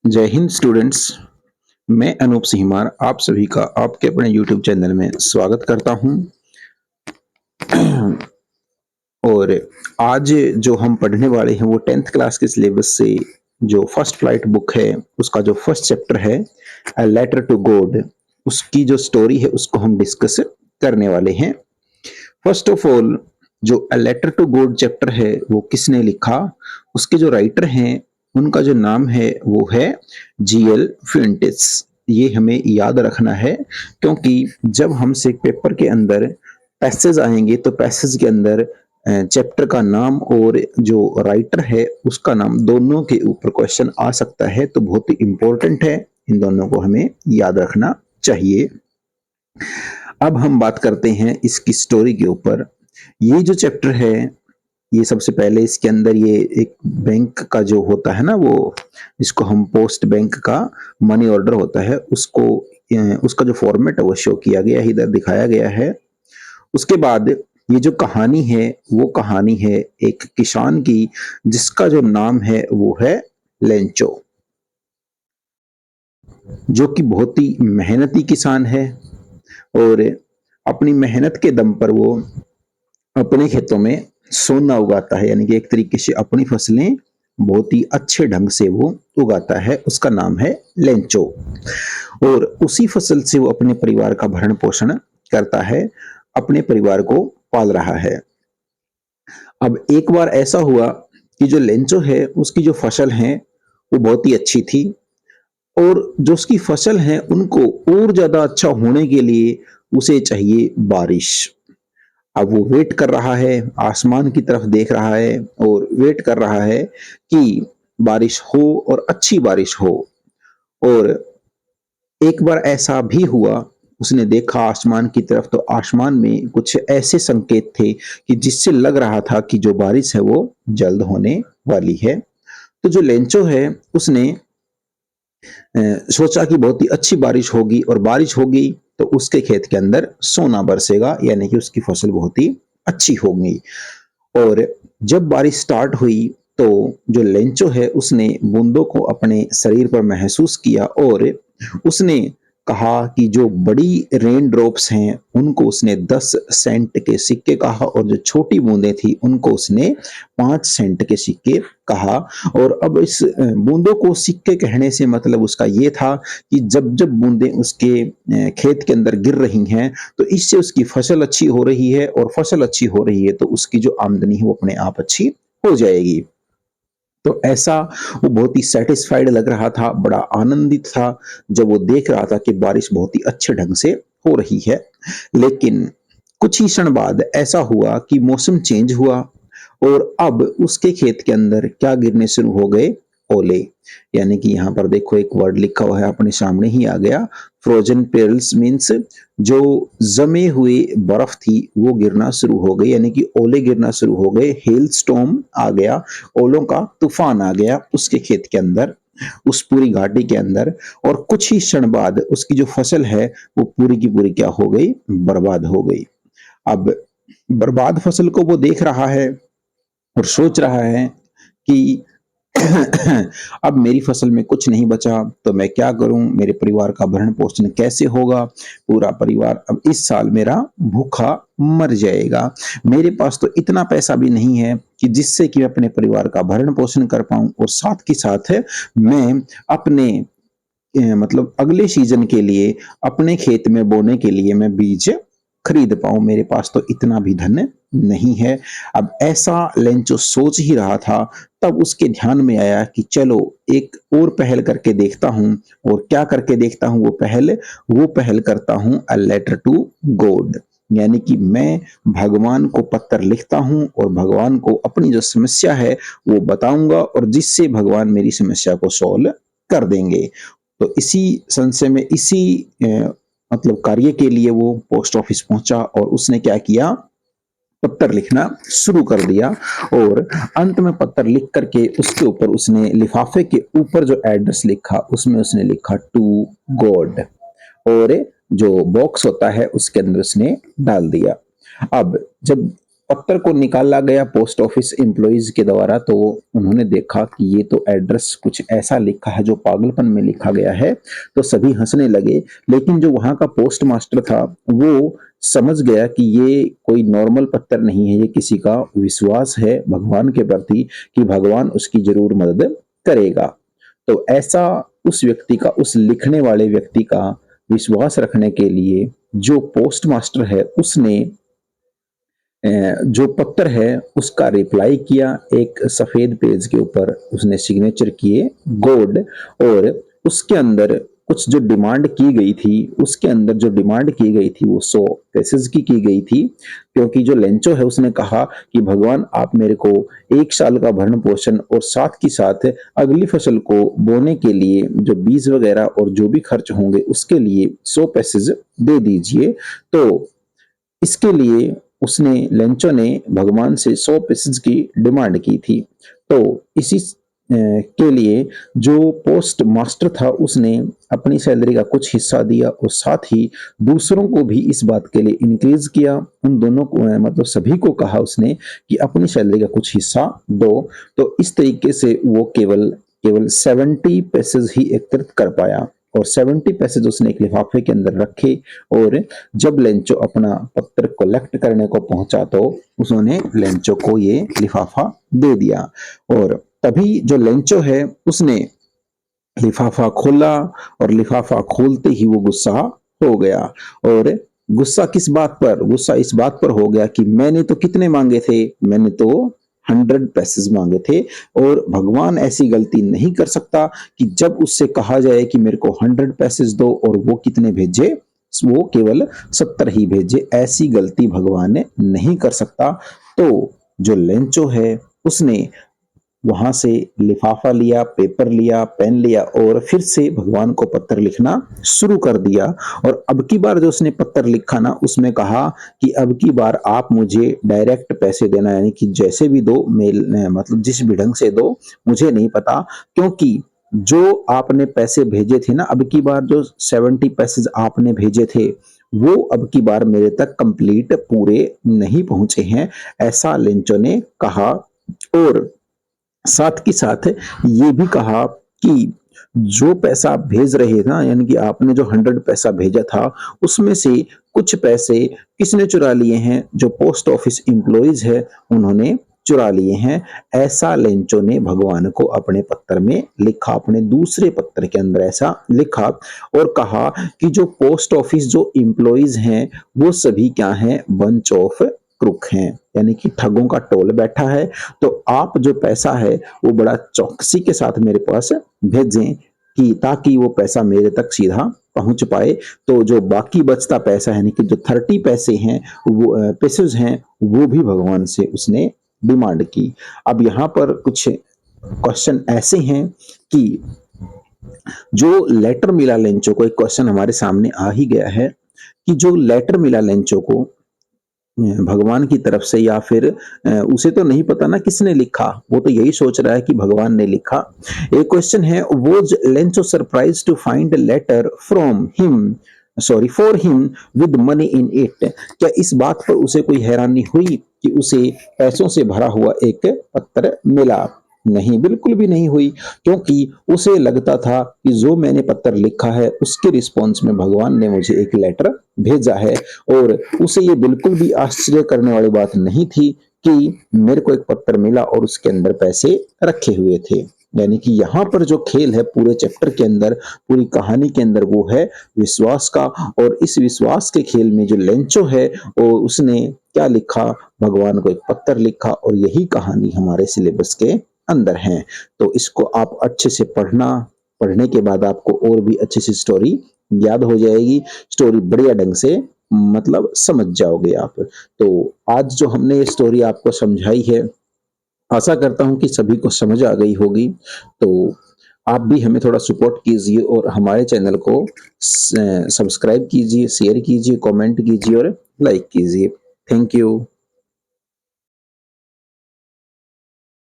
जय हिंद स्टूडेंट्स। मैं अनूप सिंहमार आप सभी का आपके अपने यूट्यूब चैनल में स्वागत करता हूं। और आज जो हम पढ़ने वाले हैं वो 10th क्लास के सिलेबस से जो फर्स्ट फ्लाइट बुक है उसका जो फर्स्ट चैप्टर है अ लेटर टू गॉड, उसकी जो स्टोरी है उसको हम डिस्कस करने वाले हैं। फर्स्ट ऑफ ऑल, जो a letter to God chapter है वो किसने लिखा, उसके जो राइटर हैं उनका जो नाम है वो है जीएल फ्यूंटिस। ये हमें याद रखना है क्योंकि जब हमसे पेपर के अंदर पैसेज आएंगे तो पैसेज के अंदर चैप्टर का नाम और जो राइटर है उसका नाम दोनों के ऊपर क्वेश्चन आ सकता है, तो बहुत ही इंपॉर्टेंट है, इन दोनों को हमें याद रखना चाहिए। अब हम बात करते हैं इसकी स्टोरी के ऊपर। ये जो चैप्टर है, ये सबसे पहले इसके अंदर ये एक बैंक का जो होता है ना, वो इसको हम पोस्ट बैंक का मनी ऑर्डर होता है उसको उसका जो फॉर्मेट है वो शो किया गया है, इधर दिखाया गया है। उसके बाद ये जो कहानी है वो कहानी है एक किसान की, जिसका जो नाम है वो है लेंचो, जो कि बहुत ही मेहनती किसान है। और अपनी मेहनत के दम पर वो अपने खेतों में सोना उगाता है, यानी कि एक तरीके से अपनी फसलें बहुत ही अच्छे ढंग से वो उगाता है। उसका नाम है लेंचो, और उसी फसल से वो अपने परिवार का भरण पोषण करता है, अपने परिवार को पाल रहा है। अब एक बार ऐसा हुआ कि जो लेंचो है उसकी जो फसल है वो बहुत ही अच्छी थी, और जो उसकी फसल है उनको और ज्यादा अच्छा होने के लिए उसे चाहिए बारिश। अब वो वेट कर रहा है, आसमान की तरफ देख रहा है और वेट कर रहा है कि बारिश हो और अच्छी बारिश हो। और एक बार ऐसा भी हुआ, उसने देखा आसमान की तरफ तो आसमान में कुछ ऐसे संकेत थे कि जिससे लग रहा था कि जो बारिश है वो जल्द होने वाली है। तो जो लेंचो है उसने सोचा कि बहुत ही अच्छी बारिश होगी, और बारिश होगी तो उसके खेत के अंदर सोना बरसेगा, यानी कि उसकी फसल बहुत ही अच्छी होगी। और जब बारिश स्टार्ट हुई तो जो लेंचो है उसने बूंदों को अपने शरीर पर महसूस किया, और उसने कहा कि जो बड़ी रेन ड्रॉप्स हैं उनको उसने 10 सेंट के सिक्के कहा, और जो छोटी बूंदें थी उनको उसने 5 सेंट के सिक्के कहा। और अब इस बूंदों को सिक्के कहने से मतलब उसका ये था कि जब जब बूंदें उसके खेत के अंदर गिर रही हैं तो इससे उसकी फसल अच्छी हो रही है, और फसल अच्छी हो रही है तो उसकी जो आमदनी है वो अपने आप अच्छी हो जाएगी। तो ऐसा वो बहुत ही सेटिस्फाइड लग रहा था, बड़ा आनंदित था जब वो देख रहा था कि बारिश बहुत ही अच्छे ढंग से हो रही है। लेकिन कुछ ही क्षण बाद ऐसा हुआ कि मौसम चेंज हुआ, और अब उसके खेत के अंदर क्या गिरने शुरू हो गए, ओले। यानी कि यहाँ पर देखो एक वर्ड लिखा हुआ है, अपने सामने ही आ गया। फ्रोजन पेरल्स मीन्स जो जमे हुए बर्फ थी वो गिरना शुरू हो गई, यानी कि ओले गिरना शुरू हो गए। हेल स्टॉर्म आ गया, ओलों का तूफान आ गया उसके खेत के अंदर, उस पूरी घाटी के अंदर। और कुछ ही क्षण बाद उसकी जो फसल है वो पूरी की पूरी क्या हो गई, बर्बाद हो गई। अब बर्बाद फसल को वो देख रहा है और सोच रहा है कि अब मेरी फसल में कुछ नहीं बचा तो मैं क्या करूं, मेरे परिवार का भरण पोषण कैसे होगा, पूरा परिवार अब इस साल मेरा भूखा मर जाएगा। मेरे पास तो इतना पैसा भी नहीं है कि जिससे कि मैं अपने परिवार का भरण पोषण कर पाऊं, और साथ के साथ मैं अपने मतलब अगले सीजन के लिए अपने खेत में बोने के लिए मैं बीज खरीद पाऊं, मेरे पास तो इतना भी धन नहीं है। अब ऐसा लेंचो सोच ही रहा था, तब उसके ध्यान में आया कि चलो एक और पहल करके देखता हूं। और क्या करके देखता हूं वो पहल करता हूं अ लेटर टू गॉड, यानी कि मैं भगवान को पत्र लिखता हूं और भगवान को अपनी जो समस्या है वो बताऊंगा, और जिससे भगवान मेरी समस्या को सॉल्व कर देंगे। तो इसी संशय में इसी मतलब कार्य के लिए वो पोस्ट ऑफिस पहुंचा, और उसने क्या किया, पत्र लिखना शुरू कर दिया। और अंत में पत्र लिख करके उसके ऊपर उसने लिफाफे के ऊपर जो एड्रेस लिखा उसमें उसने लिखा टू गॉड, और जो बॉक्स होता है उसके अंदर उसने डाल दिया। अब जब पत्र को निकाला गया पोस्ट ऑफिस एम्प्लॉइज के द्वारा, तो उन्होंने देखा कि ये तो एड्रेस कुछ ऐसा लिखा है जो पागलपन में लिखा गया है, तो सभी हंसने लगे। लेकिन जो वहां का पोस्ट मास्टर था वो समझ गया कि ये कोई नॉर्मल पत्र नहीं है, ये किसी का विश्वास है भगवान के प्रति कि भगवान उसकी जरूर मदद करेगा। तो ऐसा उस व्यक्ति का, उस लिखने वाले व्यक्ति का विश्वास रखने के लिए जो पोस्ट मास्टर है उसने जो पत्र है उसका रिप्लाई किया, एक सफेद पेज के ऊपर उसने सिग्नेचर किए गॉड, और उसके अंदर कुछ जो डिमांड की गई थी, उसके अंदर जो डिमांड की गई थी वो 100 पैसेज की गई थी। क्योंकि जो लेंचो है उसने कहा कि भगवान आप मेरे को 1 साल का भरण पोषण और साथ ही साथ अगली फसल को बोने के लिए जो बीज वगैरह और जो भी खर्च होंगे उसके लिए 100 पैसेज दे दीजिए। तो इसके लिए उसने लेंचो ने भगवान से 100 पैसेज की डिमांड की थी। तो इसी के लिए जो पोस्ट मास्टर था उसने अपनी सैलरी का कुछ हिस्सा दिया और साथ ही दूसरों को भी इस बात के लिए इंक्रीज किया। उन दोनों को मतलब सभी को कहा उसने कि अपनी सैलरी का कुछ हिस्सा दो। तो इस तरीके से वो केवल केवल 70 पैसेज ही एकत्रित कर पाया और 70 पैसेज उसने एक लिफाफे के अंदर रखे। और जब लेंचो अपना पत्र कलेक्ट करने को पहुंचा तो उसने लेंचो को ये लिफाफा दे दिया। और तभी जो लेंचो है उसने लिफाफा खोला और लिफाफा खोलते ही वो गुस्सा हो गया। और गुस्सा किस बात पर? गुस्सा इस बात पर हो गया कि मैंने तो कितने मांगे थे, मैंने तो 100 पैसेज मांगे थे और भगवान ऐसी गलती नहीं कर सकता कि जब उससे कहा जाए कि मेरे को 100 पैसेज दो और वो कितने भेजे, वो केवल 70 ही भेजे। ऐसी गलती भगवान नहीं कर सकता। तो जो लेंचो है उसने वहां से लिफाफा लिया, पेपर लिया, पेन लिया और फिर से भगवान को पत्र लिखना शुरू कर दिया। और अब की बार जो उसने पत्र लिखा ना, उसमें कहा कि अब की बार आप मुझे डायरेक्ट पैसे देना, यानी कि जैसे भी दो, मेल मतलब जिस भी ढंग से दो, मुझे नहीं पता, क्योंकि जो आपने पैसे भेजे थे ना, अब की बार जो 70 पैसे आपने भेजे थे वो अब की बार मेरे तक कंप्लीट पूरे नहीं पहुंचे हैं, ऐसा लेंचो ने कहा। और साथ के साथ ये भी कहा कि जो पैसा आप भेज रहे ना, यानी कि आपने जो 100 पैसा भेजा था उसमें से कुछ पैसे किसने चुरा लिए हैं? जो पोस्ट ऑफिस एम्प्लॉइज है उन्होंने चुरा लिए हैं। ऐसा लेंचो ने भगवान को अपने पत्र में लिखा, अपने दूसरे पत्र के अंदर ऐसा लिखा और कहा कि जो पोस्ट ऑफिस जो एम्प्लॉइज हैं वो सभी क्या हैं? बंच ऑफ क्रुक हैं, यानी कि ठगों का टोल बैठा है। तो आप जो पैसा है वो बड़ा चौकसी के साथ मेरे पास भेजें कि ताकि वो पैसा मेरे तक सीधा पहुंच पाए। तो जो बाकी बचता पैसा है, यानी कि जो 30 पैसे हैं, वो पैसेज हैं, वो भी भगवान से उसने डिमांड की। अब यहाँ पर कुछ क्वेश्चन ऐसे हैं कि जो लेटर मिला लेंचो को, एक क्वेश्चन हमारे सामने आ ही गया है कि जो लेटर मिला लेंचो को भगवान की तरफ से, या फिर उसे तो नहीं पता ना किसने लिखा, वो तो यही सोच रहा है कि भगवान ने लिखा। एक क्वेश्चन है, was Lencho surprised to find letter from him for him with money in it? क्या इस बात पर उसे कोई हैरानी हुई कि उसे पैसों से भरा हुआ एक पत्र मिला? नहीं, बिल्कुल भी नहीं हुई, क्योंकि उसे लगता था कि जो मैंने पत्र लिखा है उसके रिस्पॉन्स में भगवान ने मुझे एक लेटर भेजा है। और उसे ये बिल्कुल भी आश्चर्य करने वाली बात नहीं थी कि मेरे को एक पत्र मिला और उसके अंदर पैसे रखे हुए थे। यानी कि यहाँ पर जो खेल है पूरे चैप्टर के अंदर, पूरी कहानी के अंदर, वो है विश्वास का। और इस विश्वास के खेल में जो लेंचो है वो उसने क्या लिखा? भगवान को एक पत्र लिखा। और यही कहानी हमारे सिलेबस के अंदर है। तो इसको आप अच्छे से पढ़ना, पढ़ने के बाद आपको और भी अच्छी सी स्टोरी याद हो जाएगी, स्टोरी बढ़िया ढंग से मतलब समझ जाओगे आप। तो आज जो हमने ये स्टोरी आपको समझाई है, आशा करता हूं कि सभी को समझ आ गई होगी। तो आप भी हमें थोड़ा सपोर्ट कीजिए और हमारे चैनल को सब्सक्राइब कीजिए, शेयर कीजिए, कमेंट कीजिए और लाइक कीजिए। Thank you.